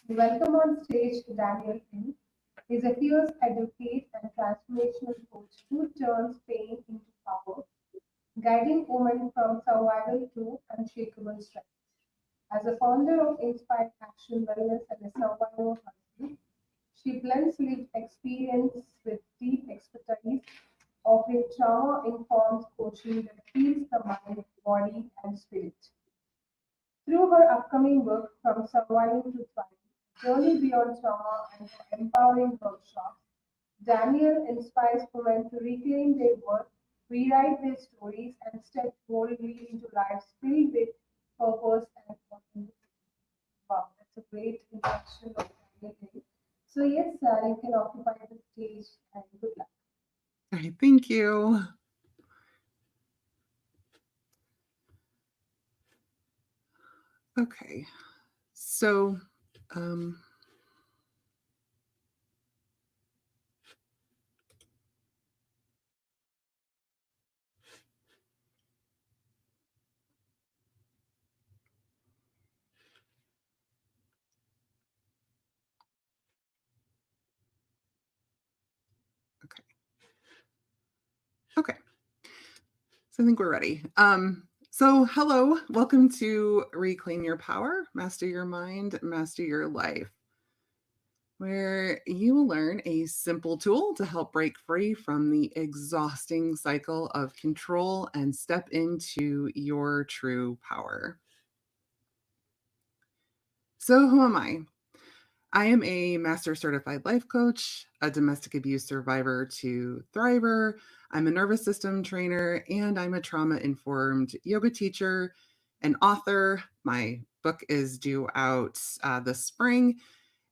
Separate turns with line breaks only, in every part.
Welcome on stage Daniel Finn. He's a fierce advocate and transformational coach who turns pain into power, guiding women from survival to unshakable strength. As a founder of Inspired Action Wellness and a survivor husband, she blends lived experience with deep expertise, offering trauma-informed coaching that heals the mind, body, and spirit. Through her upcoming book, From Surviving to Thriving, Journey Beyond Trauma and her empowering workshops, Danielle inspires women to reclaim their worth, rewrite their stories, and step boldly into lives filled with purpose and authenticity. Wow, that's a great introduction of Danielle. So yes, you can occupy the stage and good luck.
All right, thank you. Okay, so um, okay, okay. So I think we're ready. So hello, welcome to Reclaim Your Power, Master Your Mind, Master Your Life, where you will learn a simple tool to help break free from the exhausting cycle of control and step into your true power. So who am I? I am a master certified life coach, a domestic abuse survivor to thriver. I'm a nervous system trainer, and I'm a trauma informed yoga teacher, an author. My book is due out this spring,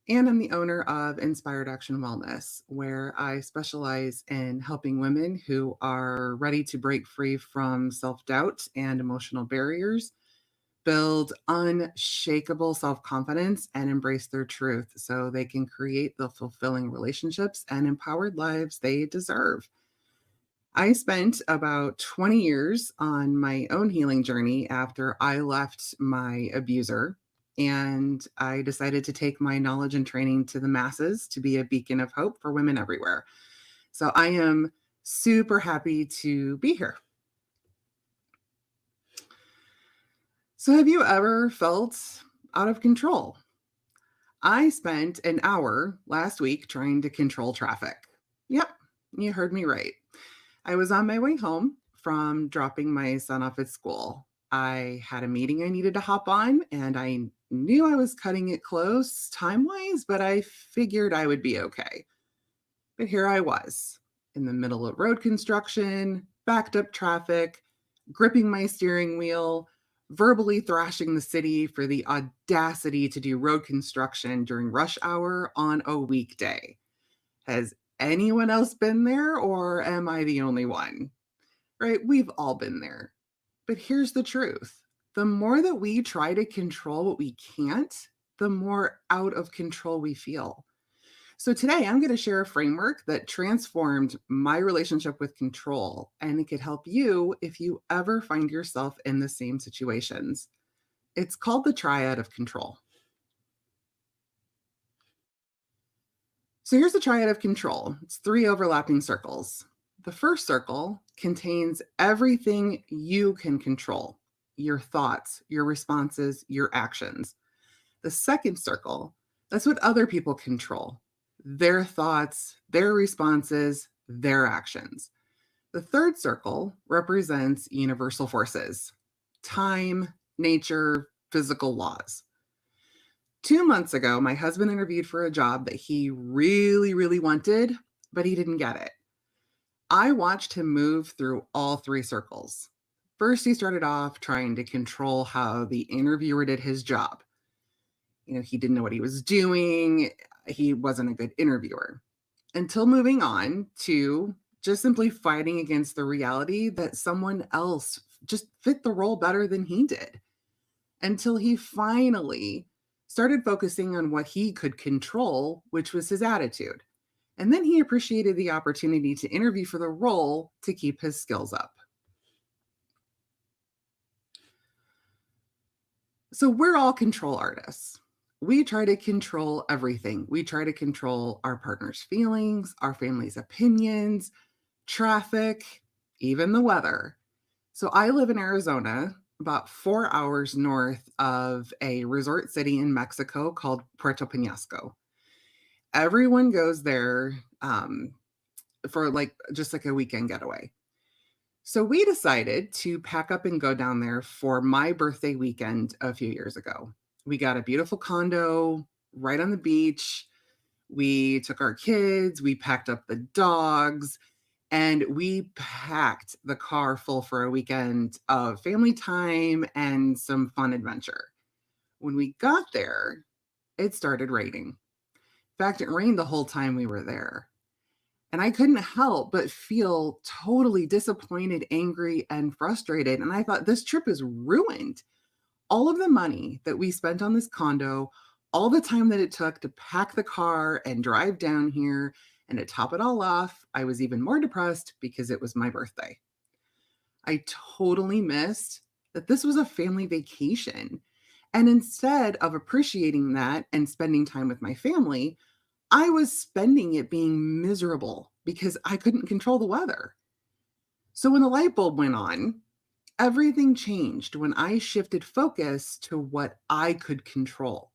and I'm the owner of Inspired Action Wellness, where I specialize in helping women who are ready to break free from self doubt and emotional barriers, build unshakable self confidence, and embrace their truth so they can create the fulfilling relationships and empowered lives they deserve. I spent about 20 years on my own healing journey after I left my abuser, and I decided to take my knowledge and training to the masses to be a beacon of hope for women everywhere. So I am super happy to be here. So, have you ever felt out of control? I spent an hour last week trying to control traffic. Yep, you heard me right. I was on my way home from dropping my son off at school. I had a meeting I needed to hop on, and I knew I was cutting it close time wise, but I figured I would be okay. But here I was in the middle of road construction, backed up traffic, gripping my steering wheel, verbally thrashing the city for the audacity to do road construction during rush hour on a weekday. Has anyone else been there, or am I the only one? Right? We've all been there. But here's the truth: the more that we try to control what we can't, the more out of control we feel. So today I'm going to share a framework that transformed my relationship with control, and it could help you if you ever find yourself in the same situations. It's called the triad of control. So here's the triad of control. It's three overlapping circles. The first circle contains everything you can control: your thoughts, your responses, your actions. The second circle, that's what other people control: their thoughts, their responses, their actions. The third circle represents universal forces: time, nature, physical laws. 2 months ago, my husband interviewed for a job that he really, really wanted, but he didn't get it. I watched him move through all three circles. First, he started off trying to control how the interviewer did his job. He didn't know what he was doing. He wasn't a good interviewer. Until moving on to just simply fighting against the reality that someone else just fit the role better than he did. Until he finally started focusing on what he could control, which was his attitude. And then he appreciated the opportunity to interview for the role to keep his skills up. So we're all control artists. We try to control everything. We try to control our partner's feelings, our family's opinions, traffic, even the weather. So I live in Arizona, about 4 hours north of a resort city in Mexico called Puerto Penasco. Everyone goes there for like just like a weekend getaway. So we decided to pack up and go down there for my birthday weekend a few years ago. We got a beautiful condo right on the beach. We took our kids, we packed up the dogs, and we packed the car full for a weekend of family time and some fun adventure. When we got there, it started raining. In fact, it rained the whole time we were there. And I couldn't help but feel totally disappointed, angry, and frustrated. And I thought, this trip is ruined. All of the money that we spent on this condo, all the time that it took to pack the car and drive down here, and to top it all off, I was even more depressed because it was my birthday. I totally missed that this was a family vacation. And instead of appreciating that and spending time with my family, I was spending it being miserable because I couldn't control the weather. So when the light bulb went on, everything changed when I shifted focus to what I could control,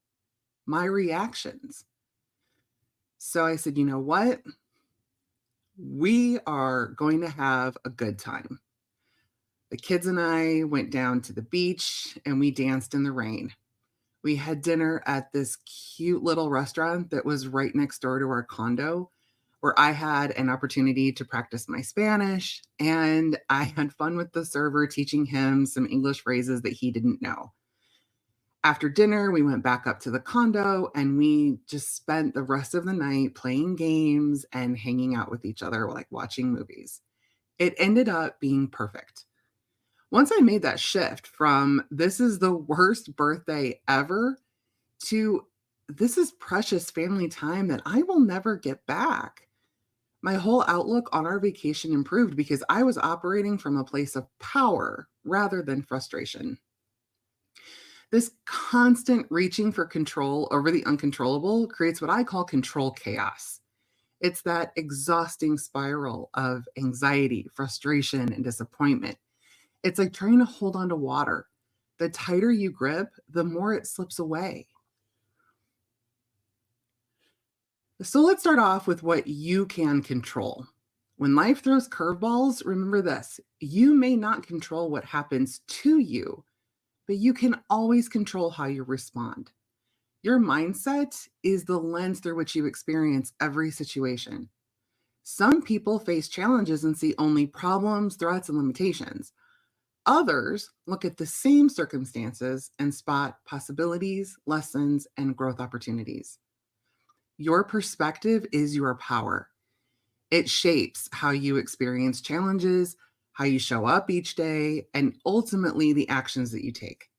my reactions. So I said, you know what? We are going to have a good time. The kids and I went down to the beach and we danced in the rain. We had dinner at this cute little restaurant that was right next door to our condo, where I had an opportunity to practice my Spanish, and I had fun with the server teaching him some English phrases that he didn't know. After dinner, we went back up to the condo and we just spent the rest of the night playing games and hanging out with each other, like watching movies. It ended up being perfect. Once I made that shift from this is the worst birthday ever to this is precious family time that I will never get back, my whole outlook on our vacation improved because I was operating from a place of power rather than frustration. This constant reaching for control over the uncontrollable creates what I call control chaos. It's that exhausting spiral of anxiety, frustration, and disappointment. It's like trying to hold on to water. The tighter you grip, the more it slips away. So let's start off with what you can control. When life throws curveballs, remember this: you may not control what happens to you, but you can always control how you respond. Your mindset is the lens through which you experience every situation. Some people face challenges and see only problems, threats, and limitations. Others look at the same circumstances and spot possibilities, lessons, and growth opportunities. Your perspective is your power. It shapes how you experience challenges, how you show up each day, and ultimately the actions that you take.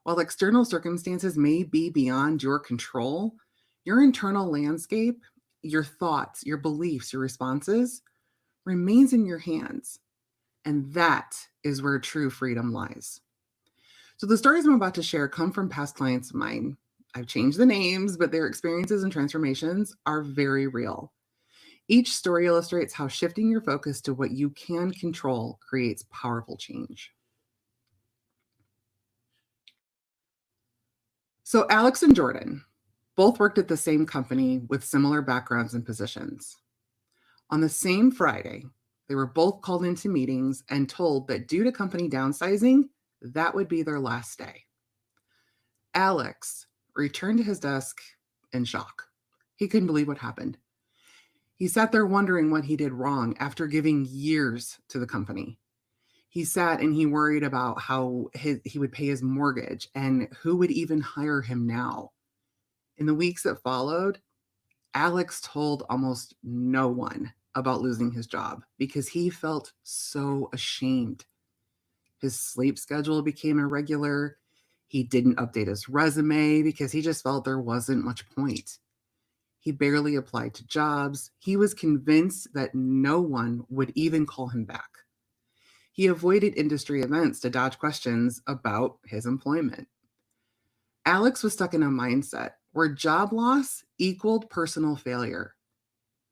While external circumstances may be beyond your control, your internal landscape, your thoughts, your beliefs, your responses remains in your hands. And that is where true freedom lies. So the stories I'm about to share come from past clients of mine. I've changed the names, but their experiences and transformations are very real. Each story illustrates how shifting your focus to what you can control creates powerful change. So Alex and Jordan both worked at the same company with similar backgrounds and positions. On the same Friday, they were both called into meetings and told that due to company downsizing, that would be their last day. Alex returned to his desk in shock. He couldn't believe what happened. He sat there wondering what he did wrong after giving years to the company. He sat and he worried about how he would pay his mortgage and who would even hire him now. In the weeks that followed, Alex told almost no one about losing his job because he felt so ashamed. His sleep schedule became irregular. He didn't update his resume because he just felt there wasn't much point. He barely applied to jobs. He was convinced that no one would even call him back. He avoided industry events to dodge questions about his employment. Alex was stuck in a mindset where job loss equaled personal failure.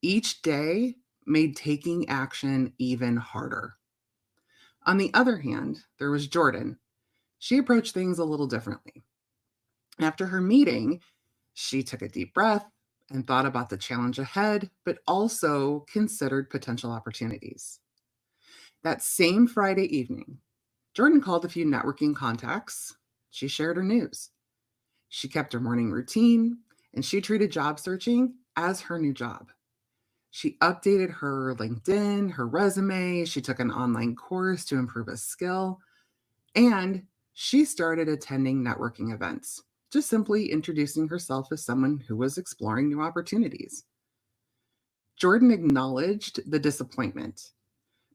Each day made taking action even harder. On the other hand, there was Jordan. She approached things a little differently. After her meeting, she took a deep breath and thought about the challenge ahead, but also considered potential opportunities. That same Friday evening, Jordan called a few networking contacts. She shared her news. She kept her morning routine and she treated job searching as her new job. She updated her LinkedIn, her resume. She took an online course to improve a skill. And she started attending networking events, just simply introducing herself as someone who was exploring new opportunities. Jordan acknowledged the disappointment,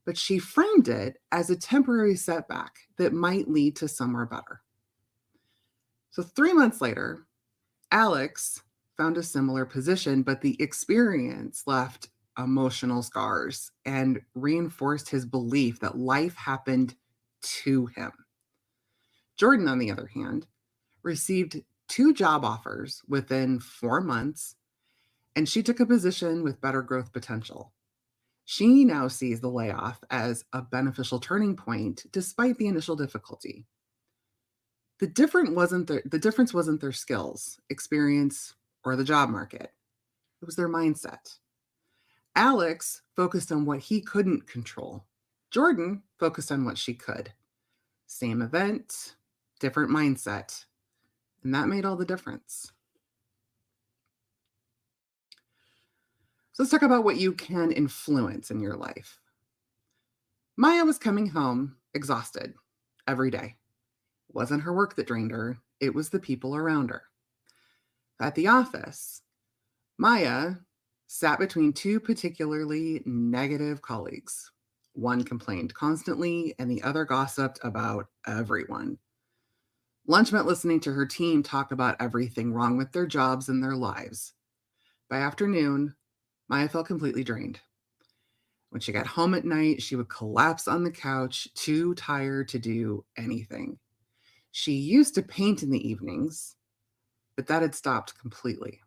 but she framed it as a temporary setback that might lead to somewhere better. So 3 months later, Alex found a similar position, but the experience left emotional scars and reinforced his belief that life happened to him. Jordan, on the other hand, received 2 job offers within 4 months, and she took a position with better growth potential. She now sees the layoff as a beneficial turning point despite the initial difficulty. The difference wasn't their skills, experience, or the job market. It was their mindset. Alex focused on what he couldn't control. Jordan focused on what she could. Same event, different mindset. And that made all the difference. So let's talk about what you can influence in your life. Maya was coming home exhausted every day. It wasn't her work that drained her, it was the people around her. At the office, Maya sat between 2 particularly negative colleagues. One complained constantly, and the other gossiped about everyone. Lunch meant listening to her team talk about everything wrong with their jobs and their lives. By afternoon, Maya felt completely drained. When she got home at night, she would collapse on the couch, too tired to do anything. She used to paint in the evenings, but that had stopped completely.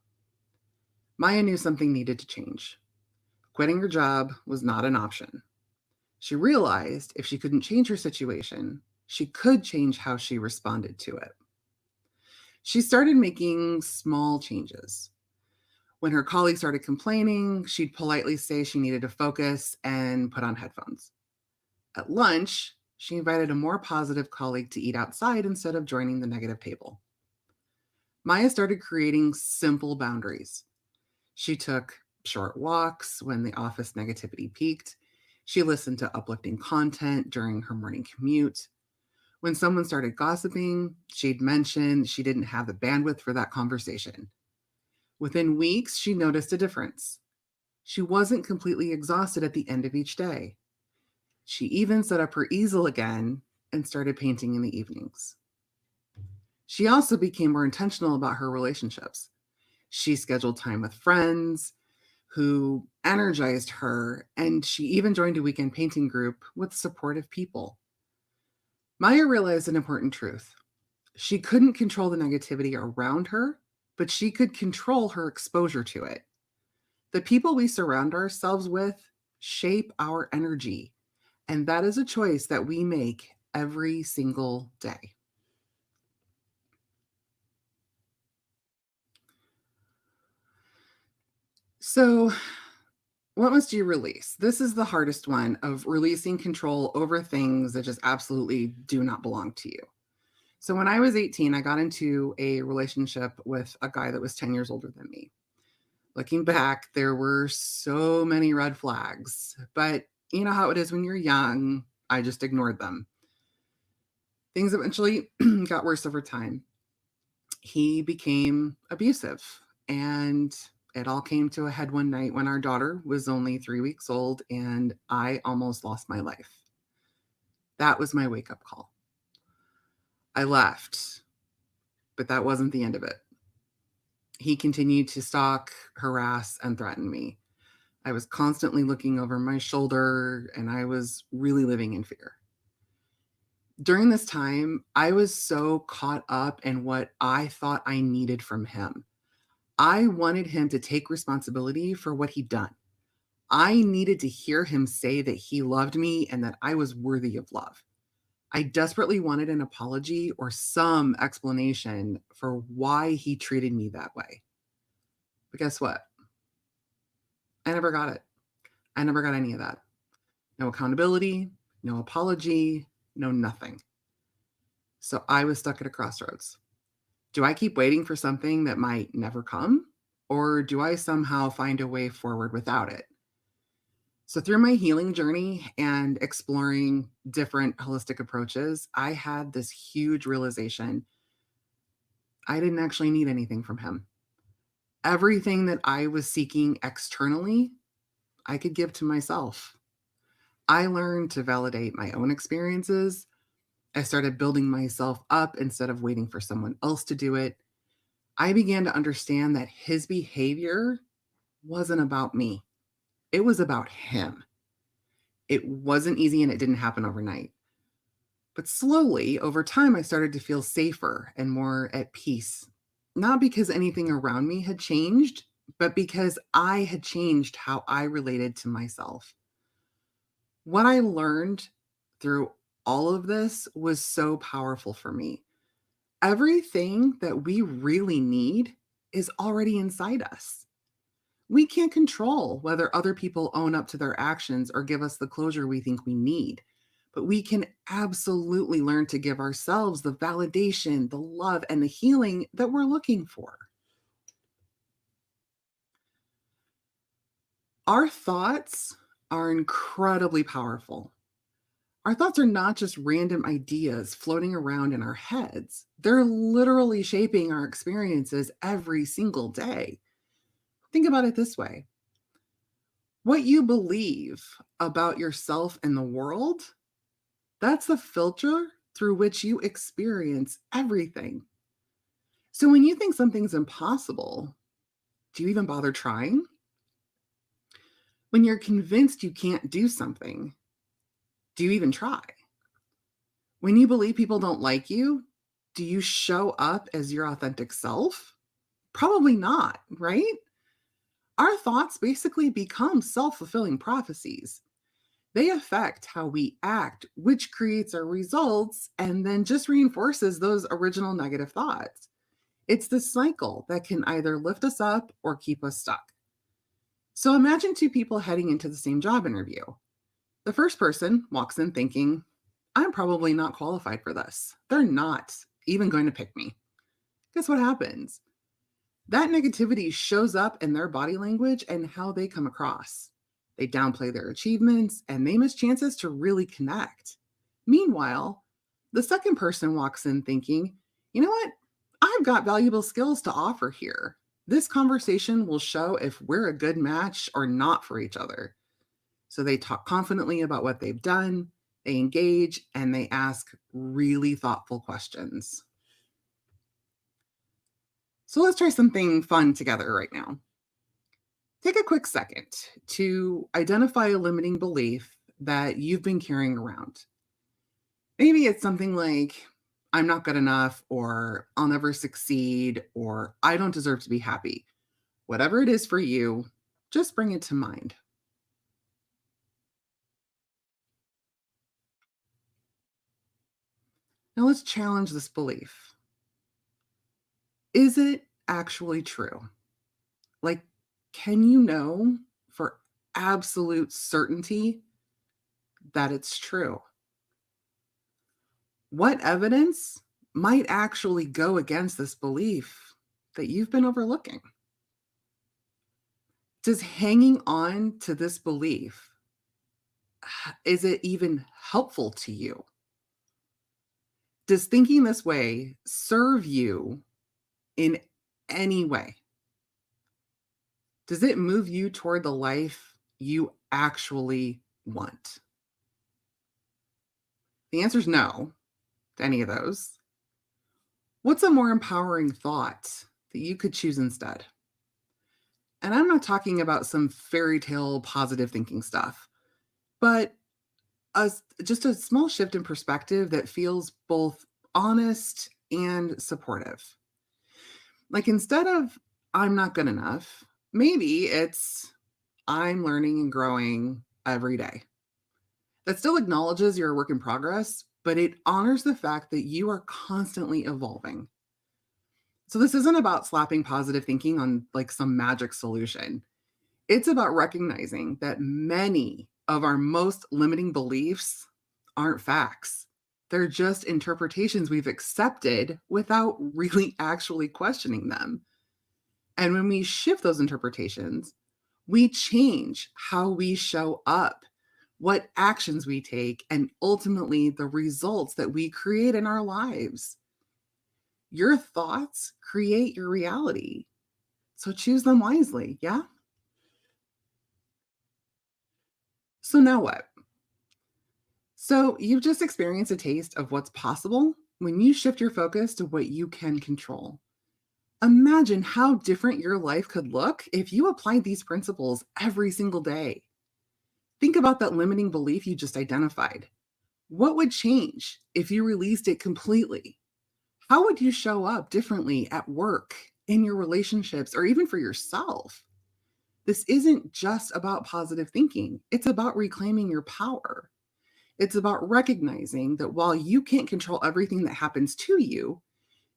Maya knew something needed to change. Quitting her job was not an option. She realized if she couldn't change her situation, she could change how she responded to it. She started making small changes. When her colleagues started complaining, she'd politely say she needed to focus and put on headphones. At lunch, she invited a more positive colleague to eat outside instead of joining the negative table. Maya started creating simple boundaries. She took short walks when the office negativity peaked. She listened to uplifting content during her morning commute. When someone started gossiping, she'd mention she didn't have the bandwidth for that conversation. Within weeks, she noticed a difference. She wasn't completely exhausted at the end of each day. She even set up her easel again and started painting in the evenings. She also became more intentional about her relationships. She scheduled time with friends who energized her, and she even joined a weekend painting group with supportive people. Maya realized an important truth. She couldn't control the negativity around her, but she could control her exposure to it. The people we surround ourselves with shape our energy, and that is a choice that we make every single day. So, what must you release? This is the hardest one of releasing control over things that just absolutely do not belong to you. So, when I was 18, I got into a relationship with a guy that was 10 years older than me. Looking back, there were so many red flags, but you know how it is when you're young. I just ignored them. Things eventually got worse over time. He became abusive, and it all came to a head one night when our daughter was only 3 weeks old and I almost lost my life. That was my wake up call. I left, but that wasn't the end of it. He continued to stalk, harass, and threaten me. I was constantly looking over my shoulder and I was really living in fear. During this time, I was so caught up in what I thought I needed from him. I wanted him to take responsibility for what he'd done. I needed to hear him say that he loved me and that I was worthy of love. I desperately wanted an apology or some explanation for why he treated me that way. But guess what? I never got it. I never got any of that. No accountability, no apology, no nothing. So I was stuck at a crossroads. Do I keep waiting for something that might never come? Or do I somehow find a way forward without it? So, through my healing journey and exploring different holistic approaches, I had this huge realization I didn't actually need anything from him. Everything that I was seeking externally, I could give to myself. I learned to validate my own experiences. I started building myself up instead of waiting for someone else to do it. I began to understand that his behavior wasn't about me, it was about him. It wasn't easy and it didn't happen overnight. But slowly, over time, I started to feel safer and more at peace. Not because anything around me had changed, but because I had changed how I related to myself. What I learned through all of this was so powerful for me. Everything that we really need is already inside us. We can't control whether other people own up to their actions or give us the closure we think we need, but we can absolutely learn to give ourselves the validation, the love, and the healing that we're looking for. Our thoughts are incredibly powerful. Our thoughts are not just random ideas floating around in our heads. They're literally shaping our experiences every single day. Think about it this way: what you believe about yourself and the world, that's the filter through which you experience everything. So when you think something's impossible, do you even bother trying? When you're convinced you can't do something, do you even try? When you believe people don't like you, do you show up as your authentic self? Probably not, right? Our thoughts basically become self fulfilling prophecies. They affect how we act, which creates our results and then just reinforces those original negative thoughts. It's the cycle that can either lift us up or keep us stuck. So imagine two people heading into the same job interview. The first person walks in thinking, I'm probably not qualified for this. They're not even going to pick me. Guess what happens? That negativity shows up in their body language and how they come across. They downplay their achievements and they miss chances to really connect. Meanwhile, the second person walks in thinking, you know what? I've got valuable skills to offer here. This conversation will show if we're a good match or not for each other. So they talk confidently about what they've done, they engage, and they ask really thoughtful questions. So let's try something fun together right now. Take a quick second to identify a limiting belief that you've been carrying around. Maybe it's something like, I'm not good enough, or I'll never succeed, or I don't deserve to be happy. Whatever it is for you, just bring it to mind. Now let's challenge this belief. Is it actually true? Like, can you know for absolute certainty that it's true? What evidence might actually go against this belief that you've been overlooking? Does hanging on to this belief, is it even helpful to you? Does thinking this way serve you in any way? Does it move you toward the life you actually want? The answer is no to any of those. What's a more empowering thought that you could choose instead? And I'm not talking about some fairy tale positive thinking stuff, but just a small shift in perspective that feels both honest and supportive. Like instead of I'm not good enough, maybe it's I'm learning and growing every day. That still acknowledges you're a work in progress, but it honors the fact that you are constantly evolving. So this isn't about slapping positive thinking on like some magic solution. It's about recognizing that many of our most limiting beliefs aren't facts. They're just interpretations we've accepted without really actually questioning them. And when we shift those interpretations, we change how we show up, what actions we take, and ultimately the results that we create in our lives. Your thoughts create your reality. So choose them wisely. Yeah. So now what? So you've just experienced a taste of what's possible when you shift your focus to what you can control. Imagine how different your life could look if you applied these principles every single day. Think about that limiting belief you just identified. What would change if you released it completely? How would you show up differently at work, in your relationships, or even for yourself? This isn't just about positive thinking, it's about reclaiming your power. It's about recognizing that while you can't control everything that happens to you,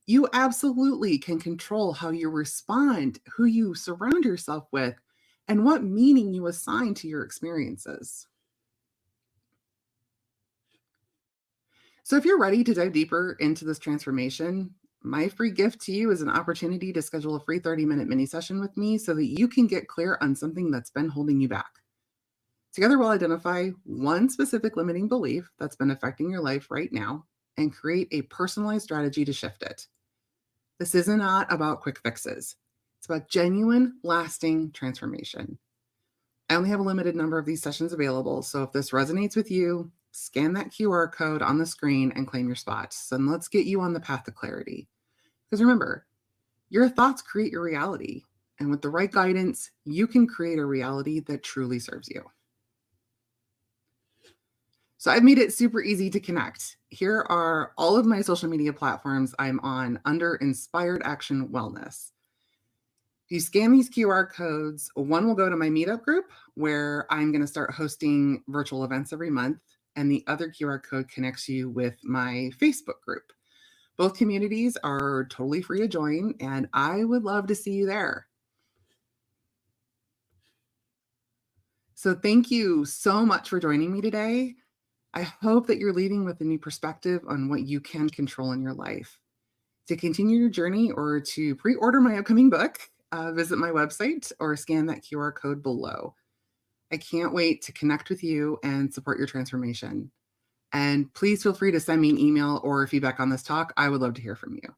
you absolutely can control how you respond, who you surround yourself with, and what meaning you assign to your experiences. So, if you're ready to dive deeper into this transformation, my free gift to you is an opportunity to schedule a free 30-minute mini session with me so that you can get clear on something that's been holding you back. Together, we'll identify one specific limiting belief that's been affecting your life right now and create a personalized strategy to shift it. This is not about quick fixes. It's about genuine, lasting transformation. I only have a limited number of these sessions available, so if this resonates with you, scan that QR code on the screen and claim your spots. And let's get you on the path to clarity. Because remember, your thoughts create your reality. And with the right guidance, you can create a reality that truly serves you. So I've made it super easy to connect. Here are all of my social media platforms I'm on under Inspired Action Wellness. If you scan these QR codes, one will go to my meetup group where I'm going to start hosting virtual events every month, and the other QR code connects you with my Facebook group. Both communities are totally free to join, and I would love to see you there. So thank you so much for joining me today. I hope that you're leaving with a new perspective on what you can control in your life. To continue your journey or to pre-order my upcoming book, visit my website or scan that QR code below. I can't wait to connect with you and support your transformation. And please feel free to send me an email or feedback on this talk. I would love to hear from you.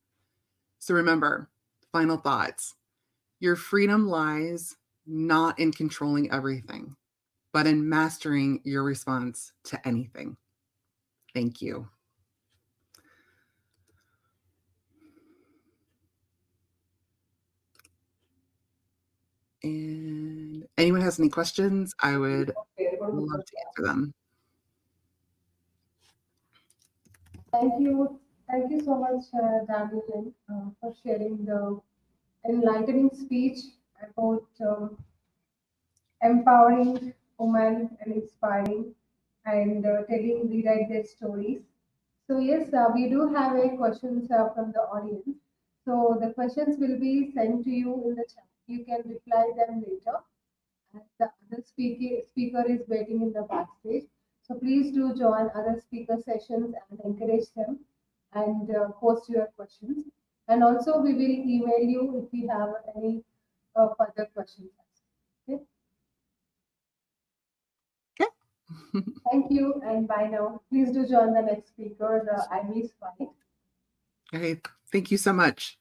So remember, final thoughts. Your freedom lies not in controlling everything, but in mastering your response to anything. Thank you. And anyone has any questions, I would love to answer them.
Thank you. Thank you so much, Daniel, for sharing the enlightening speech about empowering women and inspiring and telling rewrite their stories. So yes, we do have a questions from the audience. So the questions will be sent to you in the chat. You can reply them later. And the other speaker is waiting in the backstage. So please do join other speaker sessions and encourage them and post your questions. And also we will email you if we have any further questions. Okay.
Okay.
Thank you and bye now. Please do join the next speaker, the Ivy's fight.
Okay. Thank you so much.